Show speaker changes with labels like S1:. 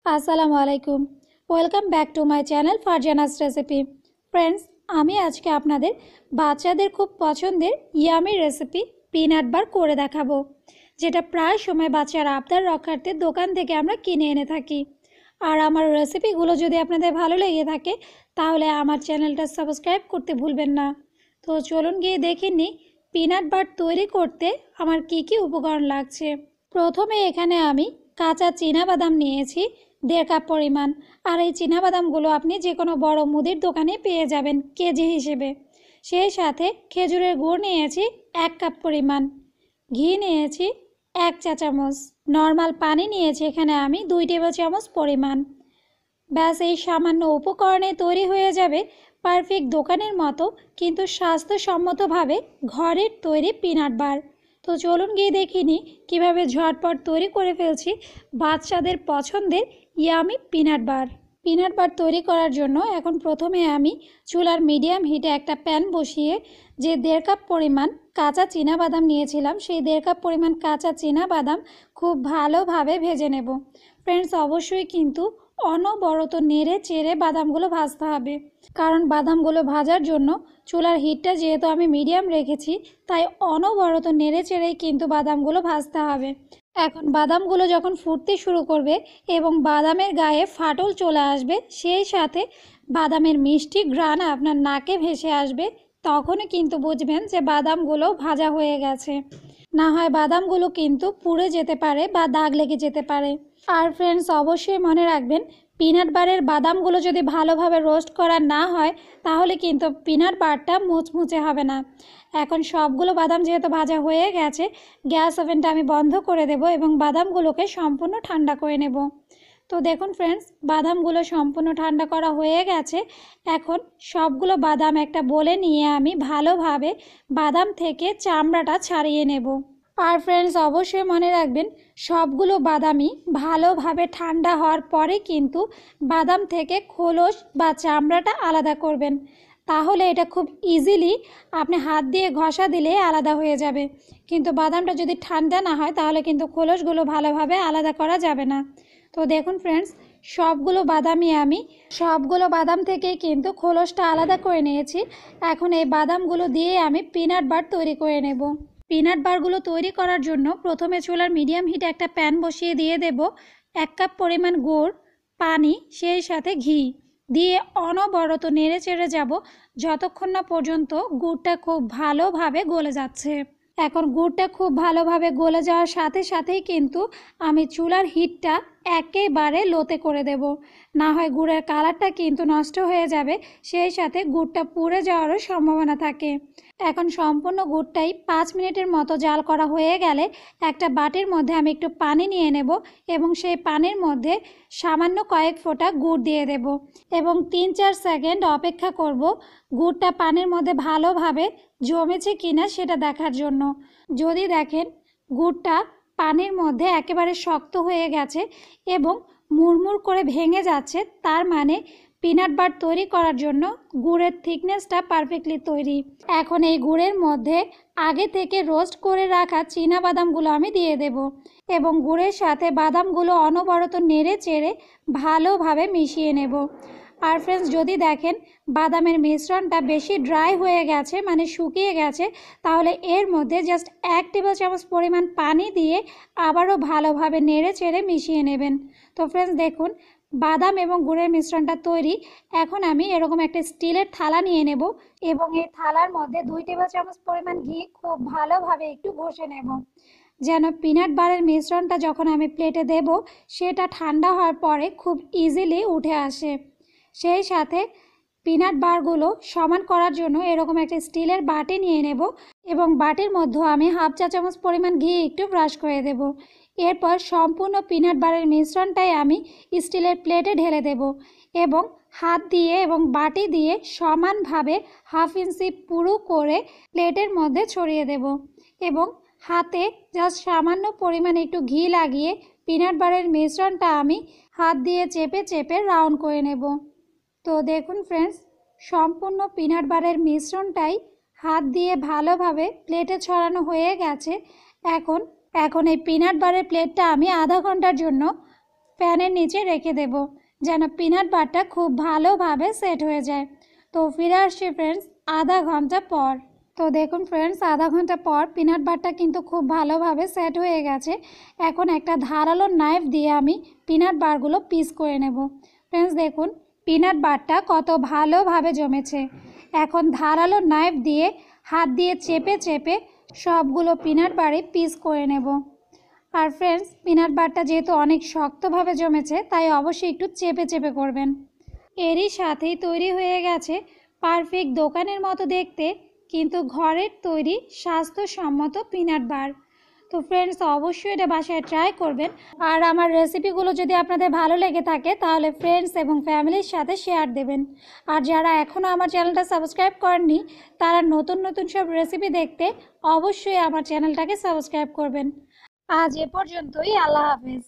S1: আসসালামু আলাইকুম। Welcome back to my channel Farzana's recipe. Friends, আমি আজকে আপনাদের বাচ্চাদের খুব পছন্দের ইয়ামি রেসিপি পিনাট বার করে দেখাবো, যেটা প্রায় সময় বাচ্চার আবদার রক্ষার্থে দোকান থেকে আমরা কিনে এনে থাকি। আর আমার রেসিপিগুলো যদি আপনাদের ভালো লেগে থাকে তাহলে আমার চ্যানেলটা সাবস্ক্রাইব করতে ভুলবেন না। তো চলুন গিয়ে দেখে নিই পিনাট বার তৈরি করতে আমার কি কি উপকরণ লাগছে। প্রথমে এখানে আমি কাঁচা চীনাবাদাম নিয়েছি 1.5 কাপ পরিমাণ। আর এই চীনাবাদামগুলো আপনি যে কোনো বড় মুদির দোকানে পেয়ে যাবেন কেজি হিসেবে। সেই সাথে খেজুরের গুড় নিয়েছি 1 কাপ পরিমাণ, ঘি নিয়েছি 1 চা চামচ, নর্মাল পানি নিয়েছি এখানে আমি 2 টেবিল চামচ পরিমাণ। ব্যাস, এই সামান্য উপকরণে তৈরি হয়ে যাবে পারফেক্ট দোকানের মতো কিন্তু স্বাস্থ্যসম্মতভাবে ঘরের তৈরি পিনাট বার। তো চলুন গিয়ে দেখিনি কীভাবে ঝটপট তৈরি করে ফেলছি বাচ্চাদের পছন্দের ইয়ামি পিনাট বার। পিনাট বার তৈরি করার জন্য এখন প্রথমে আমি চুলার মিডিয়াম হিটে একটা প্যান বসিয়ে যে 1.5 কাপ পরিমাণ কাঁচা চীনাবাদাম নিয়েছিলাম সেই 1.5 কাপ পরিমাণ কাঁচা চীনাবাদাম খুব ভালোভাবে ভেজে নেব। ফ্রেন্ডস, অবশ্যই কিন্তু অনবরত নেড়ে চেড়ে বাদামগুলো ভাজতে হবে, কারণ বাদামগুলো ভাজার জন্য চুলার হিটটা যেহেতু আমি মিডিয়াম রেখেছি তাই অনবরত নেড়ে চেড়েই কিন্তু বাদামগুলো ভাজতে হবে। এখন বাদামগুলো যখন ফুটতে শুরু করবে এবং বাদামের গায়ে ফাটল চলে আসবে, সেই সাথে বাদামের মিষ্টি ঘ্রাণ আপনার নাকে ভেসে আসবে, তখনই কিন্তু বুঝবেন যে বাদামগুলো ভাজা হয়ে গেছে। না হয় বাদামগুলো কিন্তু পুড়ে যেতে পারে বা দাগ লেগে যেতে পারে। আর ফ্রেন্ডস, অবশ্যই মনে রাখবেন পিনাট বারের বাদামগুলো যদি ভালোভাবে রোস্ট করা না হয় তাহলে কিন্তু পিনাট বারটা মুচমুচে হবে না। এখন সবগুলো বাদাম যেহেতু ভাজা হয়ে গেছে, গ্যাস ওভেনটা আমি বন্ধ করে দেব এবং বাদামগুলোকে সম্পূর্ণ ঠান্ডা করে নেব। তো দেখুন ফ্রেন্ডস, বাদামগুলো সম্পূর্ণ ঠান্ডা করা হয়ে গেছে। এখন সবগুলো বাদাম একটা বলে নিয়ে আমি ভালোভাবে বাদাম থেকে চামড়াটা ছাড়িয়ে নেব। আর ফ্রেন্ডস, অবশ্যই মনে রাখবেন সবগুলো বাদামই ভালোভাবে ঠান্ডা হওয়ার পরে কিন্তু বাদাম থেকে খোলস বা চামড়াটা আলাদা করবেন, তাহলে এটা খুব ইজিলি আপনি হাত দিয়ে ঘষা দিলে আলাদা হয়ে যাবে। কিন্তু বাদামটা যদি ঠান্ডা না হয় তাহলে কিন্তু খোলসগুলো ভালোভাবে আলাদা করা যাবে না। তো দেখুন ফ্রেন্ডস, সবগুলো বাদাম থেকে কিন্তু খোলসটা আলাদা করে নিয়েছি। এখন এই বাদামগুলো দিয়ে আমি পিনাট বার তৈরি করে নেব। পিনাট বারগুলো তৈরি করার জন্য প্রথমে চুলার মিডিয়াম হিটে একটা প্যান বসিয়ে দিয়ে দেব 1 কাপ পরিমাণ গুড়, পানি, সেই সাথে ঘি দিয়ে অনবরত নেড়ে চেড়ে যাব যতক্ষণ না পর্যন্ত গুড়টা খুব ভালোভাবে গলে যাচ্ছে। এখন গুড়টা খুব ভালোভাবে গলে যাওয়ার সাথে সাথেই কিন্তু আমি চুলার হিটটা একেবারে লোতে করে দেব, না হয় গুড়ের কালারটা কিন্তু নষ্ট হয়ে যাবে, সেই সাথে গুড়টা পুড়ে যাওয়ারও সম্ভাবনা থাকে। এখন সম্পূর্ণ গুড়টাই 5 মিনিটের মতো জাল করা হয়ে গেলে একটা বাটির মধ্যে আমি একটু পানি নিয়ে নেব এবং সেই পানির মধ্যে সামান্য কয়েক ফোঁটা গুড় দিয়ে দেব এবং 3-4 সেকেন্ড অপেক্ষা করব গুড়টা পানির মধ্যে ভালোভাবে জমেছে কিনা সেটা দেখার জন্য। যদি দেখেন গুড়টা পানির মধ্যে একেবারে শক্ত হয়ে গেছে এবং মুড়মুড় করে ভেঙে যাচ্ছে, তার মানে পিনাট বার তৈরি করার জন্য গুড়ের থিকনেসটা পারফেক্টলি তৈরি। এখন এই গুড়ের মধ্যে আগে থেকে রোস্ট করে রাখা চীনাবাদামগুলো আমি দিয়ে দেব এবং গুড়ের সাথে বাদামগুলো অনবরত নেড়ে চেড়ে ভালোভাবে মিশিয়ে নেব। আর ফ্রেন্ডস, যদি দেখেন বাদামের মিশ্রণটা বেশি ড্রাই হয়ে গেছে, মানে শুকিয়ে গেছে, তাহলে এর মধ্যে জাস্ট 1 টেবিল চামচ পরিমাণ পানি দিয়ে আবারও ভালোভাবে নেড়ে চেড়ে মিশিয়ে নেবেন। তো ফ্রেন্ডস দেখুন, বাদাম এবং গুড়ের মিশ্রণটা তৈরি। এখন আমি এরকম একটা স্টিলের থালা নিয়ে নেব এবং এই থালার মধ্যে 2 টেবিল চামচ পরিমাণ ঘি খুব ভালোভাবে একটু ঘষে নেব, যেন পিনাট বারের মিশ্রণটা যখন আমি প্লেটে দেব সেটা ঠান্ডা হওয়ার পরে খুব ইজিলি উঠে আসে। সেই সাথে পিনাট বারগুলো সমান করার জন্য এরকম একটা স্টিলের বাটি নিয়ে নেব এবং বাটির মধ্যে আমি 1/2 চা চামচ পরিমাণ ঘি একটু ব্রাশ করে দেব। এরপর সম্পূর্ণ পিনাট বারের মিশ্রণটাই আমি স্টিলের প্লেটে ঢেলে দেব এবং হাত দিয়ে এবং বাটি দিয়ে সমানভাবে 1/2 ইঞ্চি পুরু করে প্লেটের মধ্যে ছড়িয়ে দেব এবং হাতে জাস্ট সামান্য পরিমাণ একটু ঘি লাগিয়ে পিনাট বারের মিশ্রণটা আমি হাত দিয়ে চেপে চেপে রাউন্ড করে নেব। তো দেখুন ফ্রেন্ডস, সম্পূর্ণ পিনাট বারের মিশ্রণটাই হাত দিয়ে ভালোভাবে প্লেটে ছড়ানো হয়ে গেছে। এখন এই পিনাট বারের প্লেটটা আমি আধা ঘন্টার জন্য ফ্যানের নিচে রেখে দেব, যেন পিনাট বাটারটা খুব ভালোভাবে সেট হয়ে যায়। তো ফিরে আসছি ফ্রেন্ডস আধা ঘন্টা পর। তো দেখুন ফ্রেন্ডস, আধা ঘন্টা পর পিনাট বাটারটা কিন্তু খুব ভালোভাবে সেট হয়ে গেছে। এখন একটা ধারালো নাইফ দিয়ে আমি পিনাট বারগুলো পিস করে নেব। ফ্রেন্ডস দেখুন পিনাট বাটারটা কত ভালোভাবে জমেছে। এখন ধারালো নাইফ দিয়ে হাত দিয়ে চেপে চেপে সবগুলো পিনাট বারই পিস করে নেব। আর ফ্রেন্ডস পিনাট বাটারটা যেহেতু অনেক শক্তভাবে জমেছে, তাই অবশ্যই একটু চেপে চেপে করবেন। এরই সাথেই তৈরি হয়ে গেছে পারফেক্ট দোকানের মতো দেখতে কিন্তু ঘরের তৈরি স্বাস্থ্যসম্মত পিনাট বার। তো ফ্রেন্ডস অবশ্যই এটা বাসায় ট্রাই করবেন। আর আমার রেসিপিগুলো যদি আপনাদের ভালো লেগে থাকে তাহলে ফ্রেন্ডস এবং ফ্যামিলির সাথে শেয়ার দেবেন। আর যারা এখনও আমার চ্যানেলটা সাবস্ক্রাইব করেননি তারা নতুন নতুন সব রেসিপি দেখতে অবশ্যই আমার চ্যানেলটাকে সাবস্ক্রাইব করবেন। আজ এ পর্যন্তই, আল্লাহ হাফেজ।